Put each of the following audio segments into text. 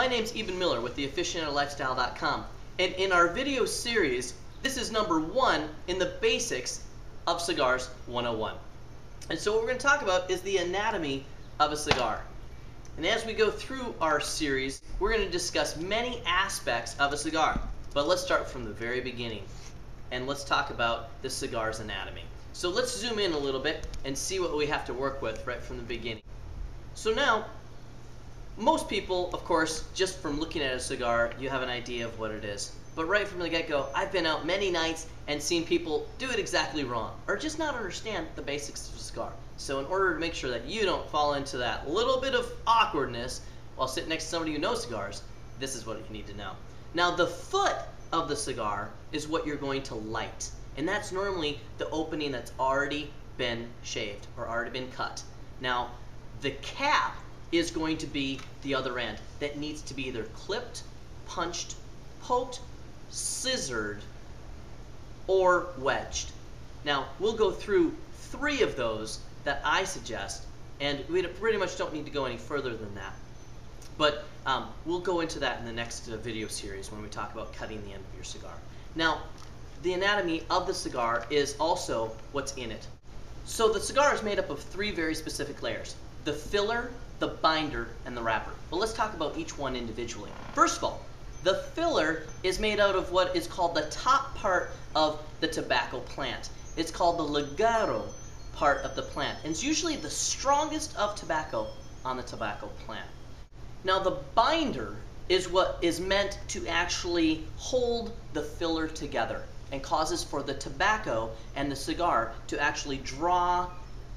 My name's Eben Miller with theaficionadolifestyle.com, and in our video series, this is number 1 in the basics of Cigars 101. And so what we're going to talk about is the anatomy of a cigar. And as we go through our series, we're going to discuss many aspects of a cigar. But let's start from the very beginning, and let's talk about the cigar's anatomy. So let's zoom in a little bit and see what we have to work with right from the beginning. So now, most people, of course, just from looking at a cigar, you have an idea of what it is. But right from the get-go, I've been out many nights and seen people do it exactly wrong, or just not understand the basics of a cigar. So in order to make sure that you don't fall into that little bit of awkwardness while sitting next to somebody who knows cigars, this is what you need to know. Now, the foot of the cigar is what you're going to light, and that's normally the opening that's already been shaved or already been cut. Now, the cap is going to be the other end that needs to be either clipped, punched, poked, scissored, or wedged. Now, we'll go through 3 of those that I suggest, and we pretty much don't need to go any further than that. But we'll go into that in the next video series when we talk about cutting the end of your cigar. Now, the anatomy of the cigar is also what's in it. So the cigar is made up of 3 very specific layers: the filler, the binder, and the wrapper. But let's talk about each one individually. First of all, the filler is made out of what is called the top part of the tobacco plant. It's called the ligero part of the plant, and it's usually the strongest of tobacco on the tobacco plant. Now, the binder is what is meant to actually hold the filler together and causes for the tobacco and the cigar to actually draw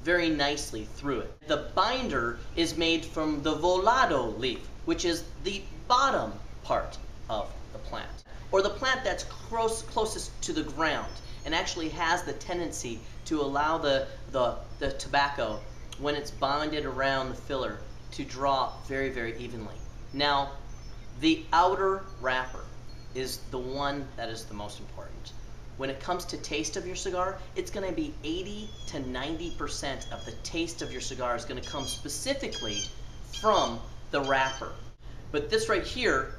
very nicely through it. The binder is made from the volado leaf, which is the bottom part of the plant, or the plant that's closest to the ground, and actually has the tendency to allow the tobacco, when it's bonded around the filler, to draw very, very evenly. Now, the outer wrapper is the one that is the most important. When it comes to taste of your cigar, it's going to be 80 to 90% of the taste of your cigar is going to come specifically from the wrapper. But this right here,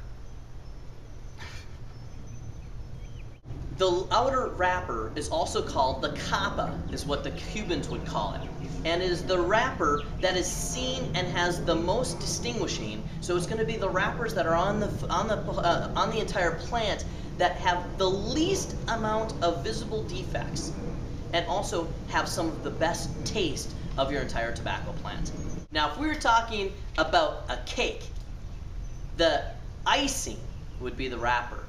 the outer wrapper is also called the capa, is what the Cubans would call it. And it is the wrapper that is seen and has the most distinguishing. So it's going to be the wrappers that are on the entire plant that have the least amount of visible defects, and also have some of the best taste of your entire tobacco plant. Now, if we were talking about a cake, the icing would be the wrapper,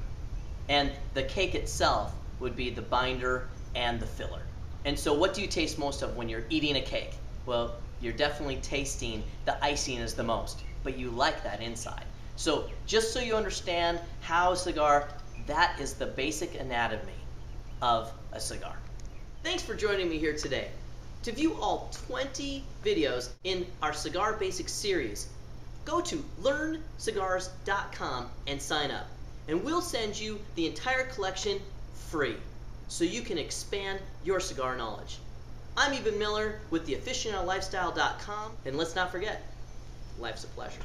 and the cake itself would be the binder and the filler. And so what do you taste most of when you're eating a cake? Well, you're definitely tasting the icing is the most, but you like that inside. So just so you understand how a cigar, that is the basic anatomy of a cigar. Thanks for joining me here today. To view all 20 videos in our Cigar Basics series, go to learncigars.com and sign up. And we'll send you the entire collection free, so you can expand your cigar knowledge. I'm Eben Miller with theaficionadolifestyle.com, and let's not forget, life's a pleasure.